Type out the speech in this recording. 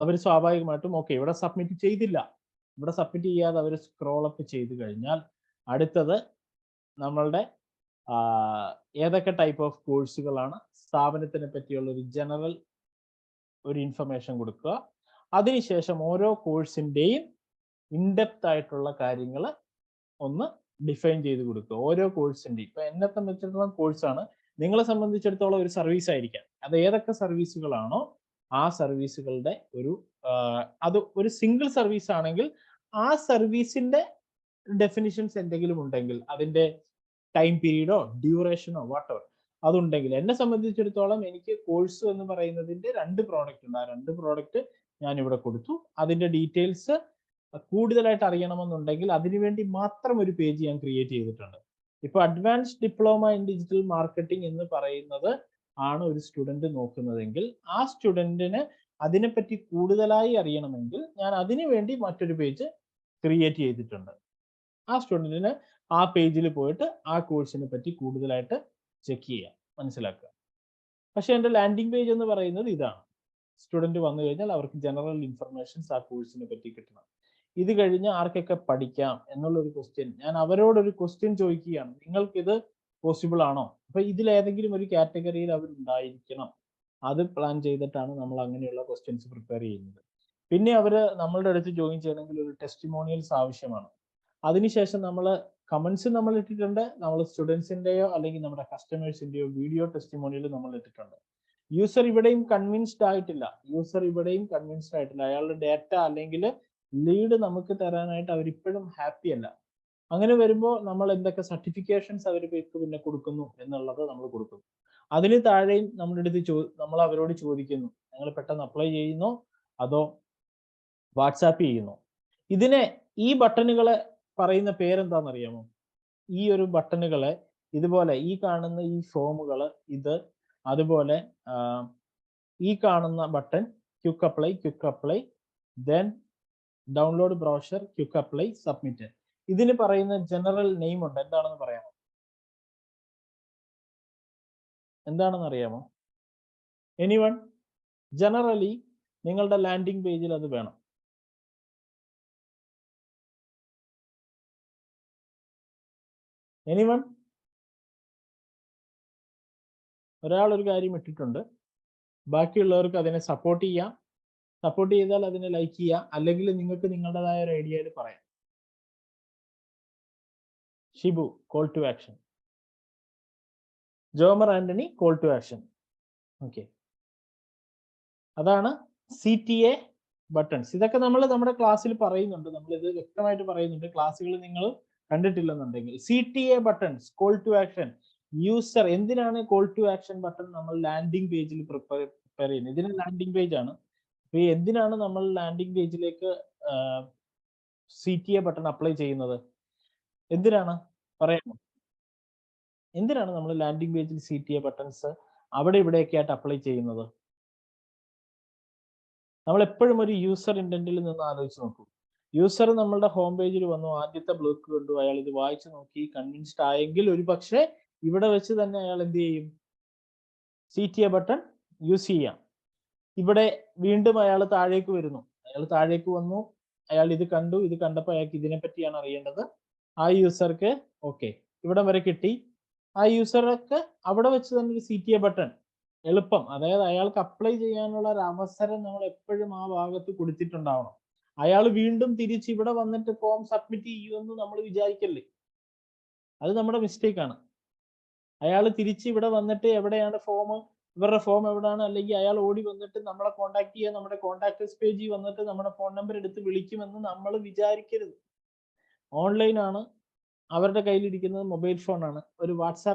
അവർ സ്വാഭാവികമായിട്ടും ഓക്കെ ഇവിടെ സബ്മിറ്റ് ചെയ്തില്ല, ഇവിടെ സബ്മിറ്റ് ചെയ്യാതെ അവർ സ്ക്രോൾ അപ്പ് ചെയ്ത് കഴിഞ്ഞാൽ അടുത്തത് നമ്മളുടെ ഏതൊക്കെ ടൈപ്പ് ഓഫ് കോഴ്സുകളാണ്, സ്ഥാപനത്തിനെ പറ്റിയുള്ള ഒരു ജനറൽ ഒരു ഇൻഫർമേഷൻ കൊടുക്കുക. അതിനുശേഷം ഓരോ കോഴ്സിൻ്റെയും ഇൻഡെപ്ത് ആയിട്ടുള്ള കാര്യങ്ങൾ ഒന്ന് ഡിഫൈൻ ചെയ്ത് കൊടുക്കുക. ഓരോ കോഴ്സിൻ്റെയും ഇപ്പൊ എന്നെ സംബന്ധിച്ചിടത്തോളം കോഴ്സാണ്, നിങ്ങളെ സംബന്ധിച്ചിടത്തോളം ഒരു സർവീസ് ആയിരിക്കാം. അത് ഏതൊക്കെ സർവീസുകളാണോ ആ സർവീസുകളുടെ ഒരു അത് ഒരു സിംഗിൾ സർവീസ് ആണെങ്കിൽ ആ സർവീസിന്റെ ഡെഫിനിഷൻസ് എന്തെങ്കിലും ഉണ്ടെങ്കിൽ അതിന്റെ ടൈം പീരീഡോ ഡ്യൂറേഷനോ വാട്ടെവർ അതുണ്ടെങ്കിൽ, എന്നെ സംബന്ധിച്ചിടത്തോളം എനിക്ക് കോഴ്സ് എന്ന് പറയുന്നതിന്റെ 2 പ്രോഡക്റ്റ് ഉണ്ട്. ആ 2 പ്രോഡക്റ്റ് ഞാൻ ഇവിടെ കൊടുത്തു. അതിന്റെ ഡീറ്റെയിൽസ് കൂടുതലായിട്ട് അറിയണമെന്നുണ്ടെങ്കിൽ അതിനുവേണ്ടി മാത്രം ഒരു പേജ് ഞാൻ ക്രിയേറ്റ് ചെയ്തിട്ടുണ്ട്. ഇപ്പൊ advanced diploma in digital marketing എന്ന് പറയുന്നത് ആണ് ഒരു സ്റ്റുഡന്റ് നോക്കുന്നതെങ്കിൽ ആ സ്റ്റുഡന്റിന് അതിനെപ്പറ്റി കൂടുതലായി അറിയണമെങ്കിൽ ഞാൻ അതിനു വേണ്ടി മറ്റൊരു പേജ് ക്രിയേറ്റ് ചെയ്തിട്ടുണ്ട്. ആ സ്റ്റുഡന്റിന് ആ പേജിൽ പോയിട്ട് ആ കോഴ്സിനെ പറ്റി കൂടുതലായിട്ട് ചെക്ക് ചെയ്യാം, മനസ്സിലാക്കുക. പക്ഷെ എൻ്റെ ലാൻഡിംഗ് പേജ് എന്ന് പറയുന്നത് ഇതാണ്. സ്റ്റുഡന്റ് വന്നു കഴിഞ്ഞാൽ അവർക്ക് ജനറൽ ഇൻഫർമേഷൻസ് ആ കോഴ്സിനെ പറ്റി കിട്ടണം. ഇത് കഴിഞ്ഞ് ആർക്കൊക്കെ പഠിക്കാം എന്നുള്ളൊരു ക്വസ്റ്റ്യൻ, ഞാൻ അവരോടൊരു ക്വസ്റ്റ്യൻ ചോദിക്കുകയാണ്, നിങ്ങൾക്കിത് പോസിബിൾ ആണോ? അപ്പൊ ഇതിലേതെങ്കിലും ഒരു കാറ്റഗറിയിൽ അവരുണ്ടായിരിക്കണം. അത് പ്ലാൻ ചെയ്തിട്ടാണ് നമ്മൾ അങ്ങനെയുള്ള ക്വസ്റ്റ്യൻസ് പ്രിപ്പയർ ചെയ്യുന്നത്. പിന്നെ അവര് നമ്മളുടെ അടുത്ത് ജോയിൻ ചെയ്യണമെങ്കിൽ ഒരു ടെസ്റ്റിമോണിയൽസ് ആവശ്യമാണ്. അതിനുശേഷം നമ്മൾ കമന്റ്സ് നമ്മൾ ഇട്ടിട്ടുണ്ട്, നമ്മൾ സ്റ്റുഡൻസിന്റെയോ അല്ലെങ്കിൽ നമ്മുടെ കസ്റ്റമേഴ്സിന്റെയോ വീഡിയോ ടെസ്റ്റിമോണിയൽ നമ്മൾ ഇട്ടിട്ടുണ്ട്. യൂസർ ഇവിടെയും കൺവിൻസ്ഡ് ആയിട്ടില്ല, അയാളുടെ ഡേറ്റ അല്ലെങ്കിൽ ലീഡ് നമുക്ക് തരാനായിട്ട് അവരിപ്പോഴും ഹാപ്പി അല്ല. അങ്ങനെ വരുമ്പോൾ നമ്മൾ എന്തൊക്കെ സർട്ടിഫിക്കേഷൻസ് അവർക്ക് പിന്നെ കൊടുക്കുന്നു എന്നുള്ളത് നമ്മൾ കൊടുക്കുന്നു. അതിന് താഴെയും നമ്മുടെ അടുത്ത് നമ്മൾ അവരോട് ചോദിക്കുന്നു, നിങ്ങൾ പെട്ടെന്ന് അപ്ലൈ ചെയ്യുന്നോ അതോ വാട്സാപ്പ് ചെയ്യുന്നോ? ഇതിനെ ഈ ബട്ടണുകളെ പറയുന്ന പേരെന്താണെന്നറിയാമോ? ഈ ഒരു ബട്ടണുകളെ ഇതുപോലെ ഈ കാണുന്ന ഈ ഫോമുകൾ, ഇത് അതുപോലെ ഈ കാണുന്ന button quick apply, then download brochure, quick apply, submit. ഇതിന് പറയുന്ന ജനറൽ നെയിം ഉണ്ട്. എന്താണെന്ന് പറയാമോ? എന്താണെന്ന് അറിയാമോ? എനിവൺ? ജനറലി നിങ്ങളുടെ ലാൻഡിംഗ് പേജിൽ അത് വേണം. എനിവൺ? ഒരാൾ ഒരു കാര്യം ഇട്ടിട്ടുണ്ട്, ബാക്കിയുള്ളവർക്ക് അതിനെ സപ്പോർട്ട് ചെയ്യാം. സപ്പോർട്ട് ചെയ്താൽ അതിനെ ലൈക്ക് ചെയ്യാം, അല്ലെങ്കിൽ നിങ്ങൾക്ക് നിങ്ങളുടേതായ ഒരു ഐഡിയയിൽ പറയാം. Shibu call to action, Jomar Antony call to action. Okay, അതാണ് CTA ബട്ടൺസ്. ഇതൊക്കെ നമ്മൾ നമ്മുടെ ക്ലാസ്സിൽ പറയുന്നുണ്ട്, നമ്മൾ ഇത് വ്യക്തമായിട്ട് പറയുന്നുണ്ട്. ക്ലാസ്സുകൾ നിങ്ങൾ കണ്ടിട്ടില്ലെന്നുണ്ടെങ്കിൽ CTA buttons, call to action. User എന്തിനാണ് കോൾ ടു ആക്ഷൻ ബട്ടൺ നമ്മൾ ലാൻഡിംഗ് പേജിൽ പ്രിപ്പയർ ചെയ്യുന്നത്? ഇതിന് ലാൻഡിംഗ് പേജ് ആണ്. അപ്പൊ എന്തിനാണ് നമ്മൾ ലാൻഡിംഗ് പേജിലേക്ക് CTA ബട്ടൺ അപ്ലൈ ചെയ്യുന്നത്? എന്തിനാണ് പറയാമോ? എന്തിനാണ് നമ്മൾ ലാൻഡിംഗ് പേജിൽ CTA ബട്ടൺസ് അവിടെ ഇവിടെയൊക്കെ ആയിട്ട് അപ്ലൈ ചെയ്യുന്നത്? നമ്മൾ എപ്പോഴും ഒരു യൂസർ ഇന്റന്റിൽ നിന്ന് ആലോചിച്ച് നോക്കൂ. യൂസർ നമ്മളുടെ ഹോം പേജിൽ വന്നു, ആദ്യത്തെ ബ്ലോക്ക് കണ്ടു, അയാൾ ഇത് വായിച്ചു നോക്കി, കൺവിൻസ്ഡ് ആയെങ്കിൽ ഒരു പക്ഷേ ഇവിടെ വെച്ച് തന്നെ അയാൾ എന്ത് ചെയ്യും? CTA ബട്ടൺ യൂസ് ചെയ്യാം. ഇവിടെ വീണ്ടും അയാൾ താഴേക്ക് വരുന്നു, അയാൾ താഴേക്ക് വന്നു, അയാൾ ഇത് കണ്ടു, ഇത് കണ്ടപ്പോൾ അയാൾക്ക് ഇതിനെ പറ്റിയാണ് അറിയേണ്ടത്. ആ യൂസർക്ക് ഓക്കെ ഇവിടം വരെ കിട്ടി. ആ യൂസർക്ക് അവിടെ വെച്ച് തന്നെ ഒരു CTA ബട്ടൺ എളുപ്പം, അതായത് അയാൾക്ക് അപ്ലൈ ചെയ്യാനുള്ള ഒരു അവസരം നമ്മൾ എപ്പോഴും ആ ഭാഗത്ത് കൊടുത്തിട്ടുണ്ടാവണം. അയാൾ വീണ്ടും തിരിച്ച് ഇവിടെ വന്നിട്ട് ഫോം സബ്മിറ്റ് ചെയ്യുമെന്ന് നമ്മൾ വിചാരിക്കല്ലേ, അത് നമ്മുടെ മിസ്റ്റേക്ക് ആണ്. അയാൾ തിരിച്ച് ഇവിടെ വന്നിട്ട് എവിടെയാണ് ഫോം, ഇവരുടെ ഫോം എവിടെയാണ്, അല്ലെങ്കിൽ അയാൾ ഓടി വന്നിട്ട് നമ്മളെ കോൺടാക്ട് ചെയ്യാൻ നമ്മുടെ കോൺടാക്ടേഴ്സ് പേജിൽ വന്നിട്ട് നമ്മുടെ ഫോൺ നമ്പർ എടുത്ത് വിളിക്കുമെന്ന് നമ്മൾ വിചാരിക്കരുത്. ഓൺലൈൻ ആണ്, അവരുടെ കയ്യിലിരിക്കുന്നത് മൊബൈൽ ഫോൺ ആണ്, ഒരു വാട്സാപ്പ്